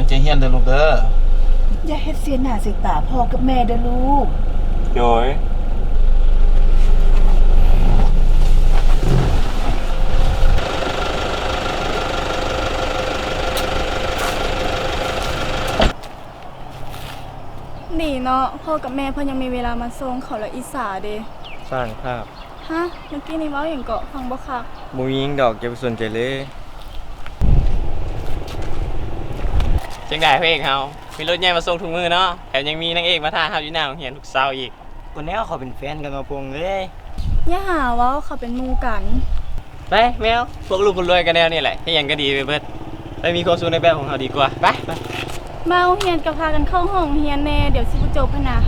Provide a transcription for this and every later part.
ใจเฮียนเด้อลูกเด้ออย่าเฮ็ดเสียหน้าเสียตาพ่อกับแม่เด้อลูกโดยนี่เนาะพ่อกับแม่เพิ่นยังมีเวลามาส่งเขาและอิสาเด้สร้างภาพฮะเมื่อกี้นี่เว้าหยังเกาะฟังบ่คักบ่มีหยังดอกอย่าไปสนใจเลยจังได๋พระเอกเฮามีรถใหญ่มาส่งทุกมื้อเนาะแถมยังมีนางเอกมาท่าเฮาอยู่หน้าโรงเรียนทุกเช้าอีกคนแนวเขาเป็นแฟนกันมาพงเอ้ยอย่าหาเว้าเขาเป็นหมู่กันไปแมวพวกลูกคนรวยกันแนวนี่แหละเฮ็ดหยังก็ดีไปเบิดไปมีความสุขในแบบของเฮาดีกว่าไปมาโรงเรียนก็พากันเข้าห้องเรียนแน่เดี๋ยวสิบ่จบหั่นน่ะ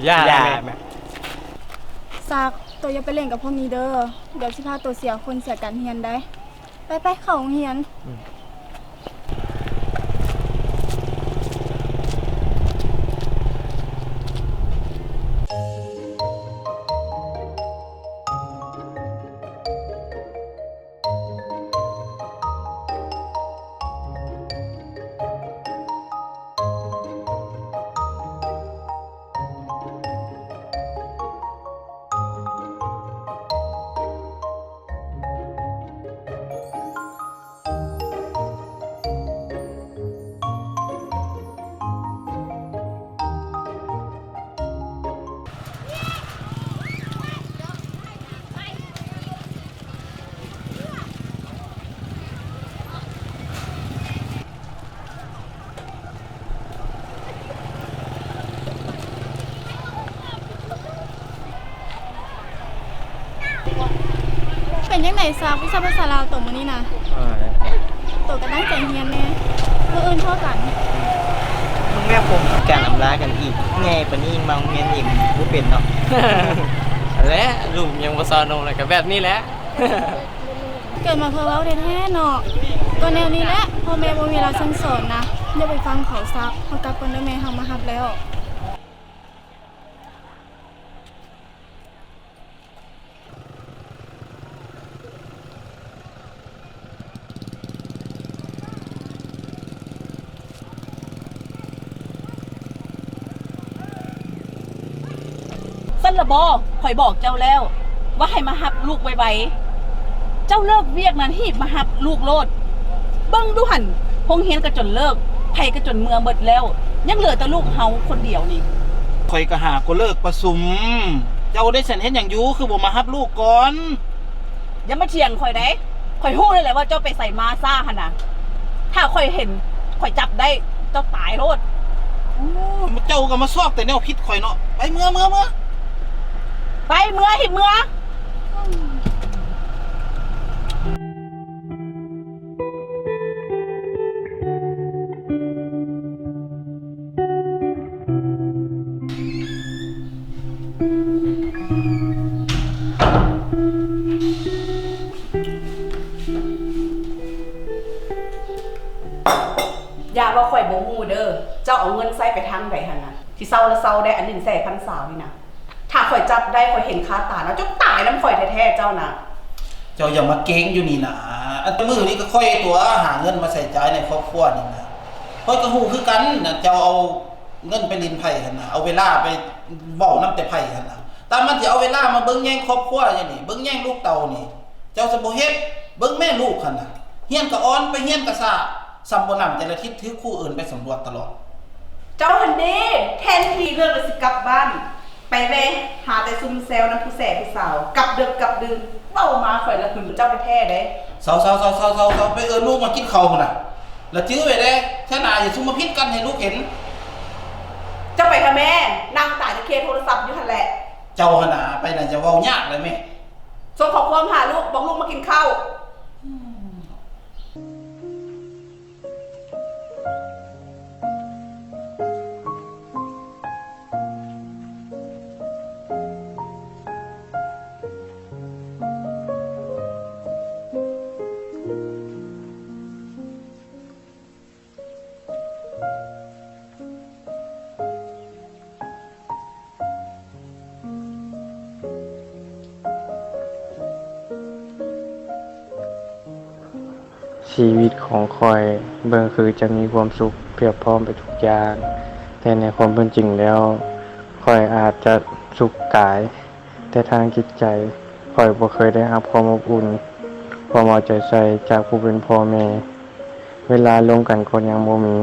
ย่าแม่ซักตัวอย่าไปเล่นกับพวกนี้เด้อเดี๋ยวสิพาตัวเสียคนเสียการเรียนได้ไปเข้าโรงเรียนเป็นยังไงซักวิชาภาษาลาวตัวมื้อนี้นะตัวก็ตั้งใจเรียนแน่มื้ออื่นเท่ากันมึงแม่ผมการอำลากันอีกไงปะนี้มาโรงเรียนอีกบ่เป็นเนาะและลูกยังบ่สอนนมเลยก็แบบนี้แหละเกิดมาเพื่อเว้าแท้ๆเนาะก็แนวนี้แหละพ่อแม่บ่มีเวลาสั่งสอนนะอย่าไปฟังเขาซักเฮากลับก่อนเด้อแม่เฮามารับแล้วสั้นละบ่ข่อยบอกเจ้าแล้วว่าให้มาหับลูกไวๆเจ้าเลิกเวียกนั้นหีบมาหับลูกโลดเบิ่งดูหั่นโรงเรียนก็จนเลิกไผก็จนเมืองเบิดแล้วยังเหลือแต่ลูกเฮาคนเดียวนี่ข่อยก็หาก็เลิกประสุมเจ้าได้สันเฮ็ดหยังอยู่คือบ่มารับลูกก่อนอย่ามาเถียงข่อยได้ข่อยฮู้เลยแหละว่าเจ้าไปใส่มาซ่าหั่นน่ะถ้าข่อยเห็นข่อยจับได้เจ้าตายโลดเจ้าก็มาซอกแต่แนวผิดข่อยเนาะไปเมื่อไปเมื่อหิเมื่ออย่าว่าข่อยบ่ฮู้เด้อเจ้าเอาเงินใส่ไปทางใดหั่นน่ะที่เซาละเซาได้อันนึงใส่พันสาวนี่นะถ้าข่อยจับได้ข่อยเห็นคาตาแล้วเจ้าตายน้ำข่อยแท้ๆเจ้านะเจ้าอย่ามาเก่งอยู่นี่นะอันมือนี้ก็ค่อยตัวหาเงินมาใส่ใจในครอบครัวนี่นะค่อยก็ฮู้คือกันนะเจ้าเอาเงินไปลินไผ่หั่นน่ะเอาเวลาไปเว้านำแต่ไผ่หั่นน่ะตามมันสิเอาเวลามาเบิ่งแย่งครอบครัวอย่างนี้เบิ่งแย่งลูกเต่านี่เจ้าสิบ่เฮ็ดเบิ่งแม่ลูกหั่นน่ะเฮียนก็อ่อนไปเฮียนก็ซ่าซ้ำบ่นำแต่ละทิศถือคู่อื่นไปสำรวจตลอดเจ้าหันเด้แทนที่เรื่องเลยสิกลับบ้านไปแม่หาแต่ซุ่มแซวน้ำผู้แสบผู้สาวกลับดึกกลับดื่นเบ้ามาข่อยละหึงเจ้าไปแท้เด้เซาไปลูกมากินข้าวพุ่นน่ะแล้วจื้อไว้เด้แท้หน้าอย่าซุ่มมาพิษกันให้ลูกเห็นเจ้าไปค่ะแม่นั่งตายตะเคโทรศัพท์อยู่หั่นแหละเจ้าหั่นน่ะไปน่ะจะเว้ายากเลยแม่ส่งข้อความหาลูกบอกลูกมากินข้าว ชีวิตของคอยเบิ่งคือจะมีความสุขเพียบพร้อมไปทุกอย่าง แต่ในความเป็นจริงแล้วคอยอาจจะสุขกาย แต่ทางจิตใจคอยบ่เคยได้รับความอบอุ่นความเอาใจใส่จากผู้เป็นพ่อแม่เวลาลงกันก็ยังบ่มี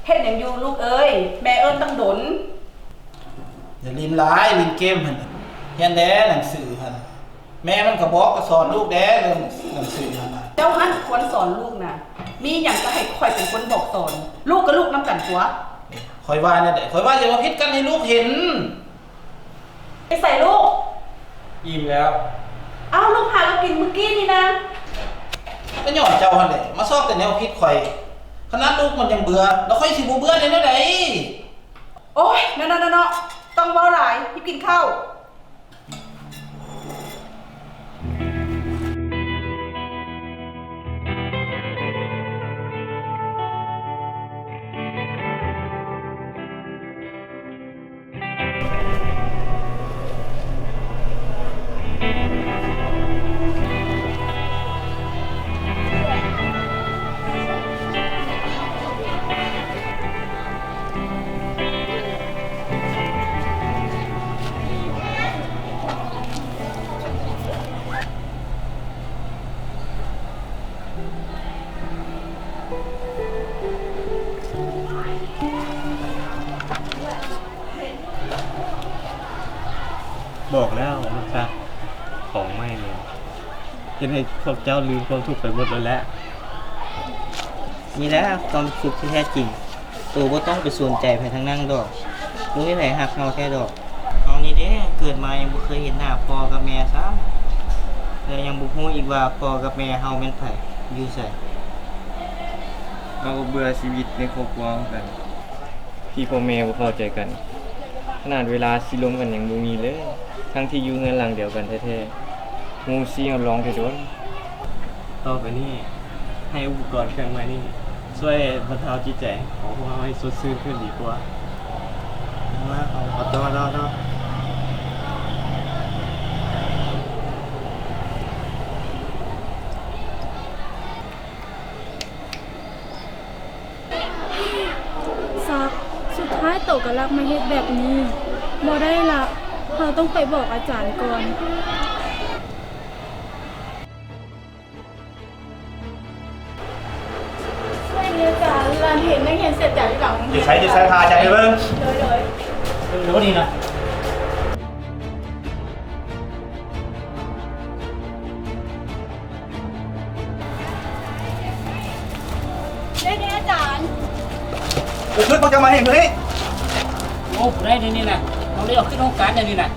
เฮ็ดหยังอยู่ลูกเอ้ยแม่เอิ้นตั้งดน อย่าลินร้ายลินเกมหั่นน่ะเฮียนแด้หนังสือหั่นแม่มันก็บอกก็สอนลูกแด้เรื่องหนังสือหั่นน่ะ เจ้าหันควรสอนลูกนะมีหยังก็ให้ข่อยเป็นคนบอกสอน ลูกกับลูกนำกันตัว คอยว่าเนี่ยเด้คอยว่าอย่ามาพิดกันให้ลูกเห็น ไปใส่ลูก อิ่มแล้ว อ้าวลูกพาเรากินเมื่อกี้นี่นะ ก็ย้อนเจ้าหั่นแหละมาซอกแต่แนวพิษข่อยขนาดลูกมันยังเบื่อแล้วค่อยสิบ่เบื่อได้แนวใด โอ๊ยนั่นๆๆต้องเว้าหลายพี่กินข้าว บอกแล้วลูกค้าของไม่เลยจะให้พวกเจ้าลืมความทุกข์ไปหมดแล้วแหละ นี่แหละความสุขที่แท้จริงตัวบ่ต้องไปสนใจไปทางนั่งดอกบ่มีไผฮักเฮาแค่ดอกเอานี่เด้เกิดมายังบ่เคยเห็นหน้าพ่อกับแม่ซ้ำแล้วยังบ่ฮู้อีกว่าพ่อกับแม่เฮาแม่นไผอยู่ไส เราก็เบื่อชีวิตในครอบครัวเหมือนกันพี่พ่อแม่บ่เข้าใจกัน ขนาดเวลาสิลมกันยังบ่มีเลย ทั้งที่อยู่เฮือนหลังเดียวกันแท้ๆงูซี่เอาร้องแต่โดนต่อไปนี้ให้อุปกรณ์เครื่องไม้นี่ช่วยบรรเทาจิตใจของพวกเราให้สดชื่นขึ้นดีกว่าเอาต่อ ซักสุดท้ายโตก็รักมาเฮ็ดแบบนี้บ่ได้ละเราต้องไปบอกอาจารย์ก่อนนี่อาจารย์ร้านเห็นนักเรียนเสร็จจากที่หลัง จะใช้พาใจเบิ่ง เลย เดี๋ยวนี้นะ ได้อาจารย์ ขึ้นพวกจะมาเห็นเลย โอ้ได้นี่นะเราได้ออกขึ้นโรงการอย่างนี้นะ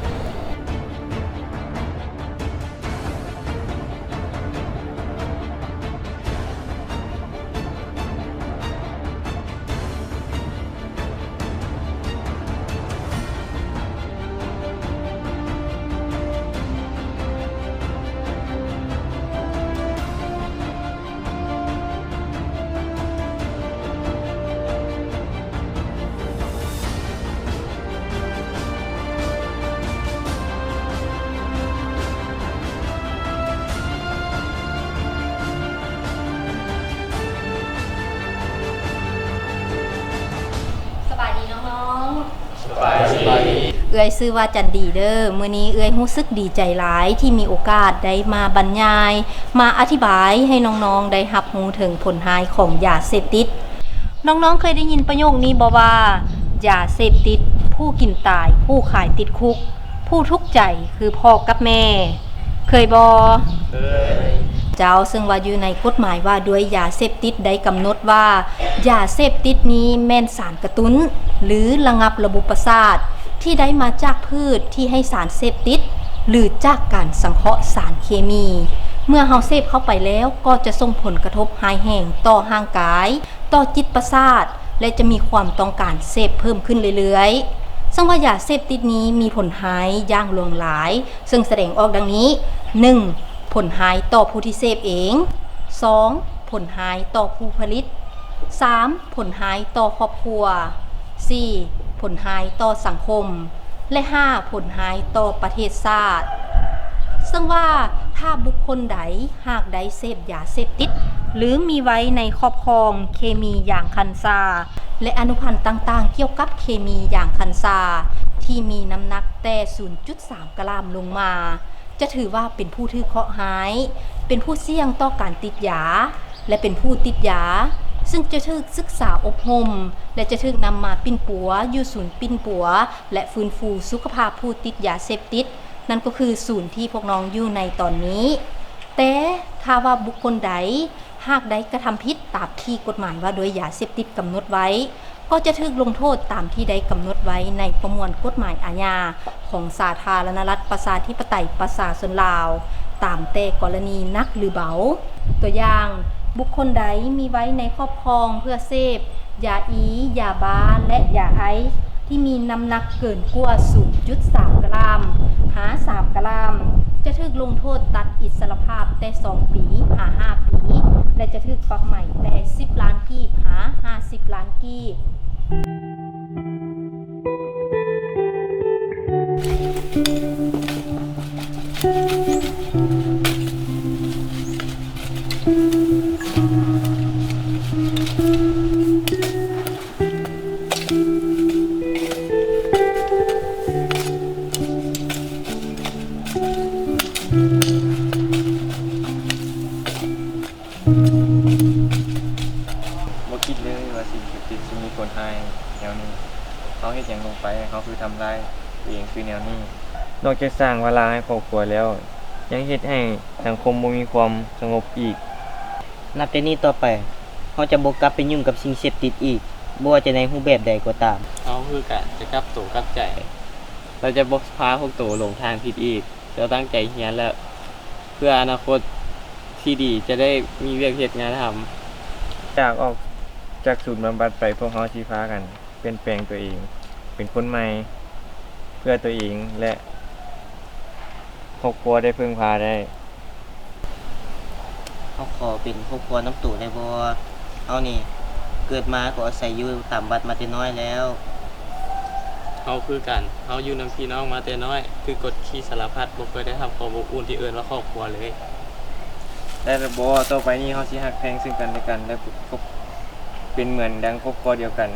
สบายดีน้องๆสบายดี เอื้อยซื้อว่าจันดีเด้อมื้อนี้เอื้อยรู้สึกดีใจหลายที่มีโอกาสได้มาบรรยาย มาอธิบายให้น้องๆได้รับรู้ถึงผลหายของยาเสพติดน้องๆเคยได้ยินประโยคนี้บ่ว่ายาเสพติดผู้กินตายผู้ขายติดคุกผู้ทุกข์ใจคือพ่อกับแม่เคยบ่เคย เจ้าซึ่งว่าอยู่ในกฎหมายว่าด้วยยาเสพติดได้กำหนดว่ายาเสพติดนี้แม่นสารกระตุ้นหรือระงับระบบประสาทที่ได้มาจากพืชที่ให้สารเสพติดหรือจากการสังเคราะห์สารเคมี เมื่อเฮาเสพเข้าไปแล้วก็จะส่งผลกระทบหายแห่งต่อร่างกายต่อจิตประสาทและจะมีความต้องการเสพเพิ่มขึ้นเรื่อยๆซึ่งว่ายาเสพติดนี้มีผลหายอย่างหลวงหลายซึ่งแสดงออกดังนี้ 1. ผลหายต่อผู้ที่เสพเอง 2. ผลหายต่อผู้ผลิต 3. ผลหายต่อครอบครัว 4. ผลหายต่อสังคม และ 5. ผลหายต่อประเทศชาติซึ่งว่าถ้าบุคคลใดหากได้เสพยาเสพติดหรือมีไว้ในครอบครองเคมีอย่างคันซาและอนุพันธ์ต่างๆเกี่ยวกับเคมีอย่างคันซาที่มีน้ำหนักแต่ 0.3 กรัมลงมาจะถือว่าเป็นผู้ถือเคราะห์หายเป็นผู้เสี่ยงต่อการติดยาและเป็นผู้ติดยาซึ่งจะถูกศึกษาอบรมและจะถูกนำมาปิ้นปัวอยู่ศูนย์ปิ้นปัวและฟื้นฟูสุขภาพผู้ติดยาเสพติดนั่นก็คือศูนย์ที่พวกน้องอยู่ในตอนนี้แต่ถ้าว่าบุคคลใดหากได้กระทำผิดตามที่กฎหมายว่าโดยยาเสพติดกำหนดไว้ก็จะถูกลงโทษตามที่ได้กำหนดไว้ในประมวลกฎหมายอาญาของสาธารณรัฐประชาธิปไตยประชาชนลาวตามแต่กรณีหนักหรือเบาตัวอย่างบุคคลใดมีไว้ในครอบครองเพื่อเสพยาอียาบ้าและยาไอซ์ที่มีน้ำหนักเกินกว่า 0.3 กรัมหา 3 กรัมจะถูกลงโทษตัดอิสรภาพแต่ 2 ปีหา 5 ปีและจะถูกปรับใหม่แต่ 10 ล้านกีบหา 50 ล้านกีบบ่คิดเลยว่าสิ่งเสพติดสิมีผลหายแนวนี้เขาเฮ็ดหยังลงไปเขาคือทำร้ายตัวเองคือแนวนี้นอกจากสร้างเวลาให้ครอบครัวแล้วยังเฮ็ดให้สังคมบ่มีความสงบอีก นับแต่นี้ต่อไปเขาจะบ่กลับไปยุ่งกับสิ่งเสพติดอีกบ่ว่าจะในรูปแบบใดก็ตาม เขาคือการจะกลับตัวกลับใจ เราจะบ่พาพวกตัวลงทางผิดอีกเราตั้งใจเรียนแล้วเพื่ออนาคตที่ดีจะได้มีเวียกเฮ็ดงานทำจากออกจากศูนย์บำบัดไปพวกเขาสิพากันเปลี่ยนแปลงตัวเองเป็นคนใหม่เพื่อตัวเองและครอบครัวได้พึ่งพาได้ เขาขอเป็นครอบครัวน้ำตู่ได้บ่เอานี่เกิดมาก็อาศัยอยู่ตามวัดมาแต่น้อยแล้ว เฮาคือกันเฮาอยู่นำพี่น้องมาแต่น้อยคือกฎขี้สารพัดบ่เคยได้ทำความอบอุ่นที่เอิ้นว่าครอบครัวเลยแต่บ่ต่อไปนี้เฮาสิฮักแพงซึ่งกันและกันและเป็นเหมือนดังครอบครัวเดียวกัน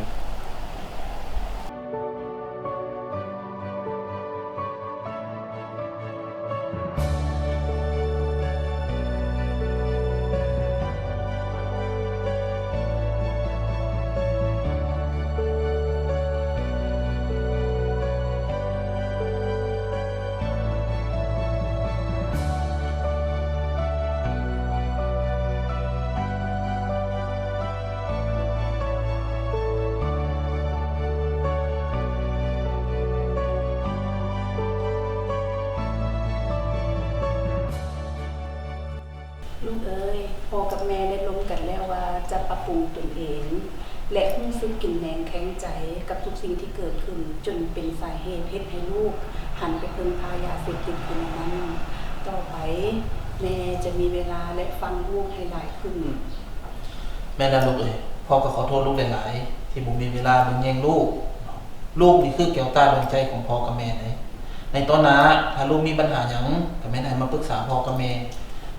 ลูกเอ้ยพ่อกับแม่ได้ลงกันแล้วว่าจะปรับปรุงตนเองและรู้สึกกินแหนงแข็งใจกับทุกสิ่งที่เกิดขึ้นจนเป็นสาเหตุเฮ็ดให้ลูกหันไปพึ่งพายาเสพติดคนนั้นต่อไปแม่จะมีเวลาและฟังลูกให้หลายขึ้น แม่นะลูกเอ้ยพ่อก็ขอโทษลูกหลายๆที่บ่มีเวลาเบิ่งแย่งลูกนี่คือแก้วตาดวงใจของพ่อกับแม่ในตอนนั้นถ้าลูกมีปัญหาหยังก็แม่นให้มาปรึกษาพ่อกับแม่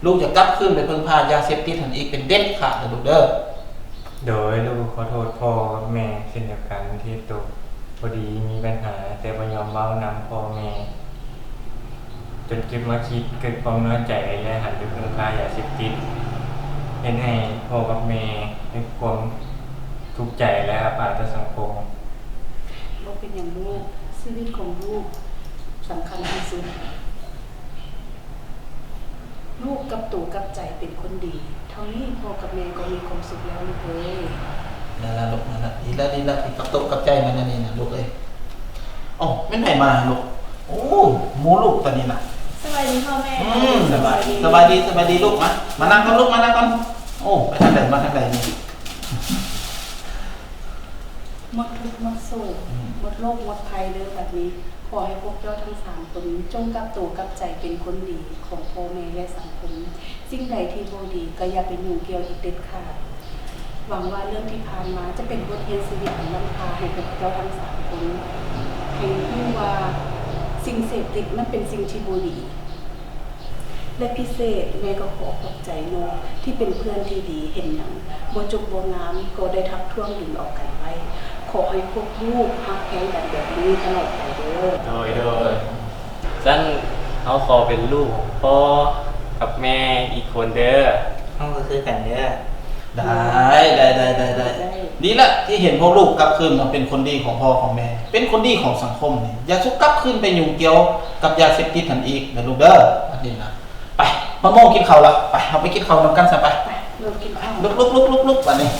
ลูกจะกลับคืนไปพึ่งพายาเสพติดหันอีกเป็นเด็ดขาดนะลูกเด้อ โดยลูกขอโทษพ่อกับแม่เช่นเดียวกันที่ตกพอดีมีปัญหาแต่บ่ยอมเว้านำพ่อแม่จนเก็บมาคิดเกิดความน้อยใจและหันไปพึ่งพายาเสพติดเฮ็ดให้พ่อกับแม่มีความทุกข์ใจและอับอายต่อสังคม บ่เป็นอย่างลูกชีวิตของลูกสำคัญที่สุด ลูกกับตู่กับใจเป็นคนดี เท่านี้พ่อกับแม่ก็มีความสุขแล้วลูกเอ้ย นั่นล่ะลูกนั่นล่ะดีแล้วที่กับตกกับใจมันนี่นะลูกเอ้ยอ๋อแม่นไผมาลูกโอ้หมูลูกตัวนี้น่ะ สวัสดีพ่อแม่ สบายดีลูกมานั่งก่อนลูกมานั่งก่อนโอ้ไปทางไหนมาทางไหนนี่ หมดทุกข์หมดโศกหมดโรคหมดภัยเด้อแบบนี้ ขอให้พวกเจ้าทั้ง3คนจงกับตัวกับใจเป็นคนดีของพ่อแม่และสังคมสิ่งใดที่บ่ดีก็อย่าไปยุ่งเกี่ยวอีกเด็ดขาดหวังว่าเรื่องที่ผ่านมาจะเป็นบทเรียนชีวิตอันล้ำค่าให้พวกเจ้าทั้ง3คนให้รู้ว่าสิ่งเสพติดมันเป็นสิ่งที่บ่ดีและพิเศษแม่ก็ขอขอบใจโนที่เป็นเพื่อนที่ดีเห็นอย่างบ่จบบ่งามก็ได้ทักท้วงดึงออกกันไว้ ขอให้พวกลูกฮักแพงกันแบบนี้ตลอดไปเด้อ โดยฉันเขาขอเป็นลูกพ่อกับแม่อีกคนเด้อ เฮาก็คือกันเด้อ ได้ดีละที่เห็นพวกลูกกลับคืนมาเป็นคนดีของพ่อของแม่ เป็นคนดีของสังคมนี่อย่าสุกกลับคืนไปยุ่งเกี่ยวกับยาเสพติดทันอีกนะลูกเด้ออันนี้นะไปมะม่วงกินข้าวละไปเอาไปกินข้าวนำกันซะไป เริ่มกินข้าว ลุกวันนี้